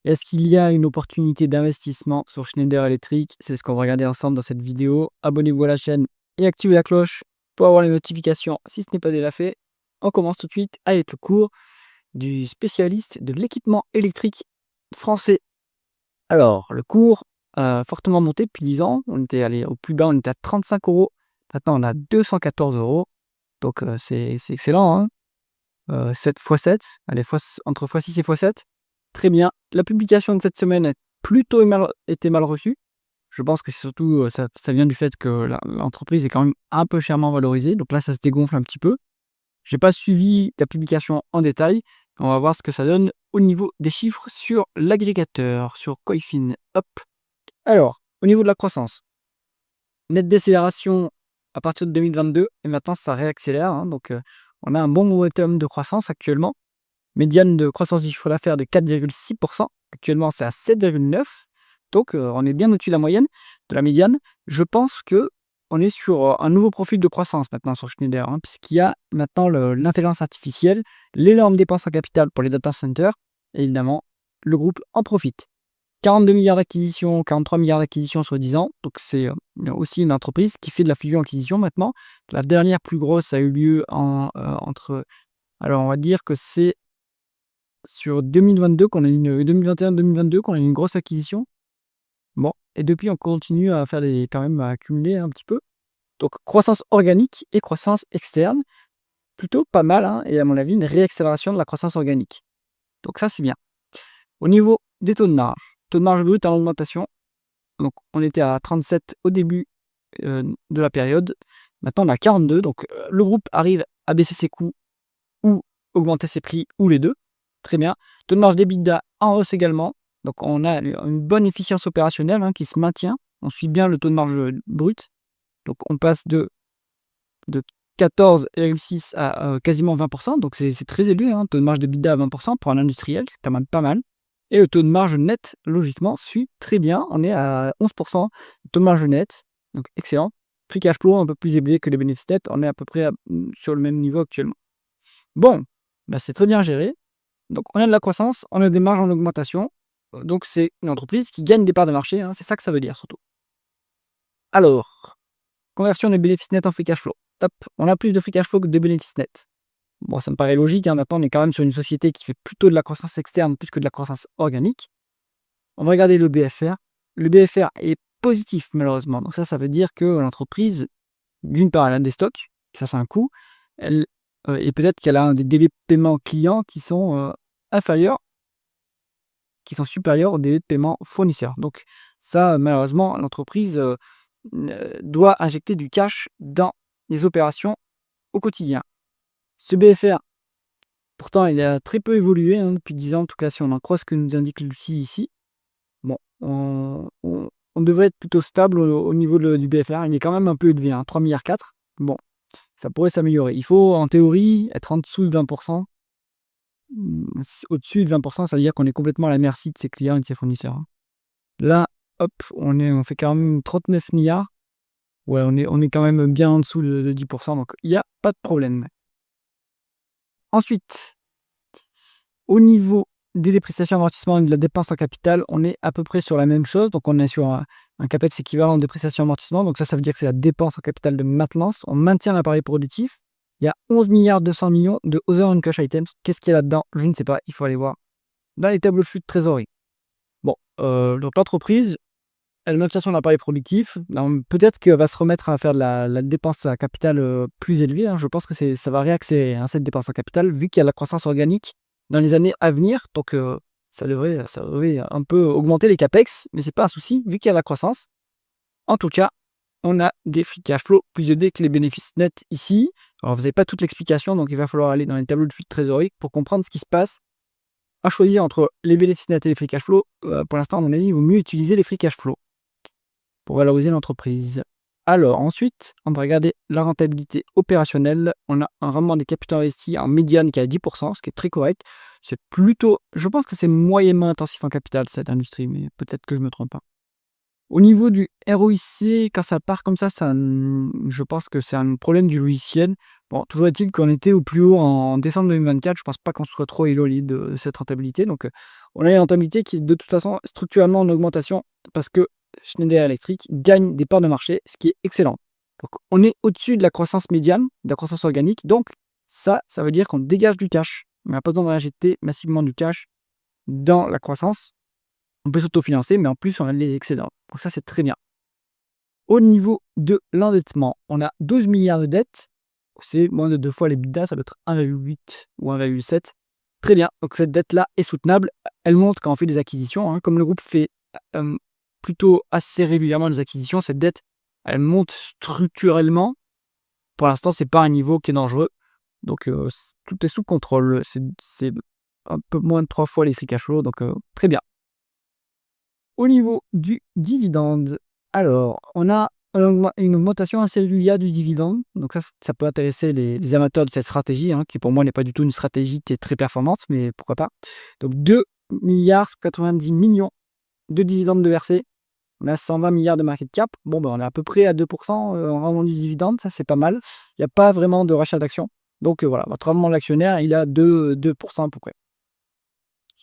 Est-ce qu'il y a une opportunité d'investissement sur Schneider Electric? C'est ce qu'on va regarder ensemble dans cette vidéo. Abonnez-vous à la chaîne et activez la cloche pour avoir les notifications si ce n'est pas déjà fait. On commence tout de suite avec le cours du spécialiste de l'équipement électrique français. Alors, le cours a fortement monté depuis 10 ans. On était allé au plus bas, on était à 35 €. Maintenant, on a 214 €. Donc, c'est excellent, hein. 7 x 7, allez, entre x6 et x7. Très bien. La publication de cette semaine a plutôt été mal reçue. Je pense que c'est surtout, ça vient du fait que l'entreprise est quand même un peu chèrement valorisée. Donc là, ça se dégonfle un petit peu. Je n'ai pas suivi la publication en détail. On va voir ce que ça donne au niveau des chiffres sur l'agrégateur, sur Coifin. Hop. Alors, au niveau de la croissance, nette décélération à partir de 2022 et maintenant ça réaccélère, hein. Donc, on a un bon momentum de croissance actuellement. Médiane de croissance du chiffre d'affaires de 4,6%. Actuellement, c'est à 7,9%. Donc, on est bien au-dessus de la moyenne, de la médiane. Je pense qu'on est sur un nouveau profil de croissance maintenant sur Schneider, hein, puisqu'il y a maintenant l'intelligence artificielle, l'énorme dépense en capital pour les data centers, et évidemment, le groupe en profite. 42 milliards d'acquisitions, 43 milliards d'acquisitions sur 10 ans. Donc, c'est aussi une entreprise qui fait de la fusion-acquisition maintenant. La dernière plus grosse a eu lieu entre... Alors, on va dire que c'est sur 2022 qu'on a eu 2021-2022 qu'on a eu une grosse acquisition. Bon, et depuis, on continue à faire quand même à accumuler un petit peu. Donc, croissance organique et croissance externe, plutôt pas mal, hein, et à mon avis, une réaccélération de la croissance organique. Donc ça, c'est bien. Au niveau des taux de marge brut en augmentation. Donc, on était à 37 au début de la période. Maintenant, on a 42. Donc, le groupe arrive à baisser ses coûts ou augmenter ses prix, ou les deux. Très bien. Taux de marge d'EBITDA en hausse également. Donc, on a une bonne efficience opérationnelle, hein, qui se maintient. On suit bien le taux de marge brut. Donc, on passe de 14,6 à quasiment 20%. Donc, c'est très élevé, hein, taux de marge d'EBITDA à 20% pour un industriel, c'est quand même pas mal. Et le taux de marge net, logiquement, suit très bien. On est à 11%. Le taux de marge net, donc excellent. Free cash flow un peu plus élevé que les bénéfices nets. On est à peu près sur le même niveau actuellement. Bon, bah c'est très bien géré. Donc, on a de la croissance, on a des marges en augmentation. Donc, c'est une entreprise qui gagne des parts de marché, hein, c'est ça que ça veut dire surtout. Alors, conversion des bénéfices nets en free cash flow. Top, on a plus de free cash flow que de bénéfices nets. Bon, ça me paraît logique, hein. Maintenant, on est quand même sur une société qui fait plutôt de la croissance externe plus que de la croissance organique. On va regarder le BFR. Le BFR est positif, malheureusement. Donc ça veut dire que l'entreprise, d'une part, elle a des stocks, ça c'est un coût, et peut-être qu'elle a des délais de paiement clients qui sont inférieurs, qui sont supérieurs aux délais de paiement fournisseurs. Donc ça, malheureusement, l'entreprise doit injecter du cash dans les opérations au quotidien. Ce BFR, pourtant, il a très peu évolué, hein, depuis 10 ans, en tout cas, si on en croit ce que nous indique Lucie ici. Bon, on devrait être plutôt stable au niveau du BFR. Il est quand même un peu élevé, hein, 3,4 milliards. Bon, ça pourrait s'améliorer. Il faut, en théorie, être en dessous de 20%. Au-dessus de 20%, ça veut dire qu'on est complètement à la merci de ses clients et de ses fournisseurs, hein. Là, hop, on fait quand même 39 milliards. Ouais, on est quand même bien en dessous de 10%, donc il n'y a pas de problème. Ensuite, au niveau des dépréciations, amortissements et de la dépense en capital, on est à peu près sur la même chose. Donc, on est sur un CAPEX équivalent de dépréciation amortissement. Donc, ça veut dire que c'est la dépense en capital de maintenance. On maintient l'appareil productif. Il y a 11 milliards 200 millions de other and cash items. Qu'est-ce qu'il y a là-dedans? Je ne sais pas. Il faut aller voir dans les tableaux de flux de trésorerie. Bon, donc l'entreprise, elle maintient son appareil productif. Peut-être qu'elle va se remettre à faire de la dépense à capital plus élevée, hein. Je pense que ça va réaccélérer, hein, cette dépense en capital, vu qu'il y a la croissance organique dans les années à venir. Donc, ça devrait un peu augmenter les capex, mais c'est pas un souci, vu qu'il y a la croissance. En tout cas, on a des free cash flow plus élevés que les bénéfices nets ici. Alors, vous n'avez pas toute l'explication, donc il va falloir aller dans les tableaux de flux de trésorerie pour comprendre ce qui se passe. À choisir entre les bénéfices nets et les free cash flow, pour l'instant, à mon avis, il vaut mieux utiliser les free cash flow pour valoriser l'entreprise. Alors ensuite, on va regarder la rentabilité opérationnelle. On a un rendement des capitaux investis en médiane qui est à 10%, ce qui est très correct. C'est plutôt, je pense que c'est moyennement intensif en capital, cette industrie, mais peut-être que je me trompe pas. Au niveau du ROIC, quand ça part comme ça, je pense que c'est un problème du logiciel. Bon, toujours est-il qu'on était au plus haut en décembre 2024. Je pense pas qu'on soit trop éloigné de cette rentabilité. Donc, on a une rentabilité qui est de toute façon structurellement en augmentation parce que Schneider Electric gagne des parts de marché, ce qui est excellent. Donc, on est au-dessus de la croissance médiane, de la croissance organique. Donc, ça veut dire qu'on dégage du cash. On n'a pas besoin d'injecter massivement du cash dans la croissance. On peut s'autofinancer, mais en plus, on a les excédents. Donc ça, c'est très bien. Au niveau de l'endettement, on a 12 milliards de dettes. C'est moins de 2 fois l'EBITDA, ça doit être 1,8 ou 1,7. Très bien. Donc cette dette-là est soutenable. Elle monte quand on fait des acquisitions. Comme le groupe fait plutôt assez régulièrement des acquisitions, cette dette, elle monte structurellement. Pour l'instant, c'est pas un niveau qui est dangereux. Donc tout est sous contrôle. C'est un peu moins de 3 fois les free cash flow. Donc très bien. Au niveau du dividende, alors, on a une augmentation assez régulière du dividende. Donc ça peut intéresser les amateurs de cette stratégie, qui pour moi n'est pas du tout une stratégie qui est très performante, mais pourquoi pas. Donc 2,90 milliards de dividendes de versés. On a 120 milliards de market cap. Bon, on est à peu près à 2% en rendement du dividende, ça c'est pas mal. Il n'y a pas vraiment de rachat d'actions. Donc voilà, votre rendement de l'actionnaire, il a 2% à peu près.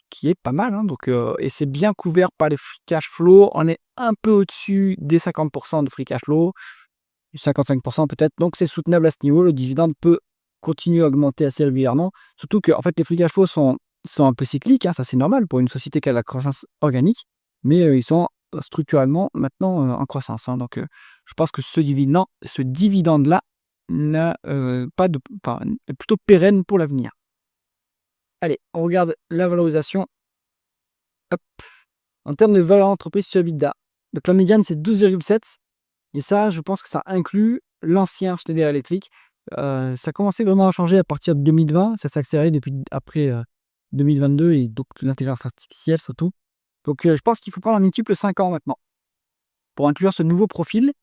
Qui est pas mal, donc, et c'est bien couvert par les free cash flow. On est un peu au-dessus des 50% de free cash flow, 55% peut-être, donc c'est soutenable à ce niveau. Le dividende peut continuer à augmenter assez régulièrement, surtout que en fait, les free cash flow sont un peu cycliques, ça c'est normal pour une société qui a la croissance organique, mais ils sont structurellement maintenant en croissance, donc je pense que ce dividende-là n'a pas de, enfin, est plutôt pérenne pour l'avenir. Allez, on regarde la valorisation. Hop. En termes de valeur d'entreprise sur EBITDA. Donc la médiane, c'est 12,7. Et ça, je pense que ça inclut l'ancien Schneider Electric. Ça a commencé vraiment à changer à partir de 2020. Ça s'est accéléré depuis après 2022 et donc l'intelligence artificielle surtout. Donc je pense qu'il faut prendre un multiple 5 ans maintenant pour inclure ce nouveau profil.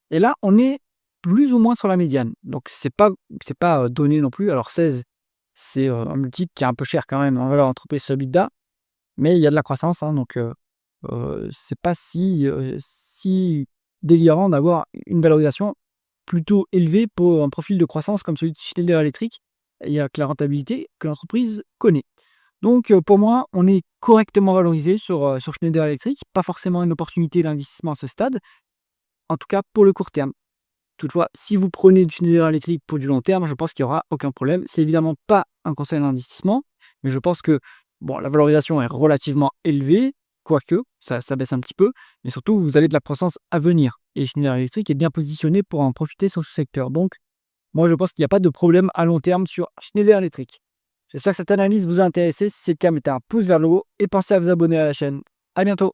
Et là, on est plus ou moins sur la médiane. Donc c'est pas donné non plus. Alors 16, c'est un multiple qui est un peu cher quand même en valeur d'entreprise sur EBITDA. Mais il y a de la croissance, donc c'est pas si délirant d'avoir une valorisation plutôt élevée pour un profil de croissance comme celui de Schneider Electric. Il y a que la rentabilité que l'entreprise connaît. Donc pour moi, on est correctement valorisé sur Schneider Electric. Pas forcément une opportunité d'investissement à ce stade, en tout cas pour le court terme. Toutefois, si vous prenez du Schneider Electric pour du long terme, je pense qu'il n'y aura aucun problème. C'est évidemment pas un conseil d'investissement, mais je pense que la valorisation est relativement élevée, quoique ça baisse un petit peu, mais surtout vous avez de la croissance à venir. Et Schneider Electric est bien positionné pour en profiter sur ce secteur. Donc, moi je pense qu'il n'y a pas de problème à long terme sur Schneider Electric. J'espère que cette analyse vous a intéressé. Si c'est le cas, mettez un pouce vers le haut et pensez à vous abonner à la chaîne. À bientôt.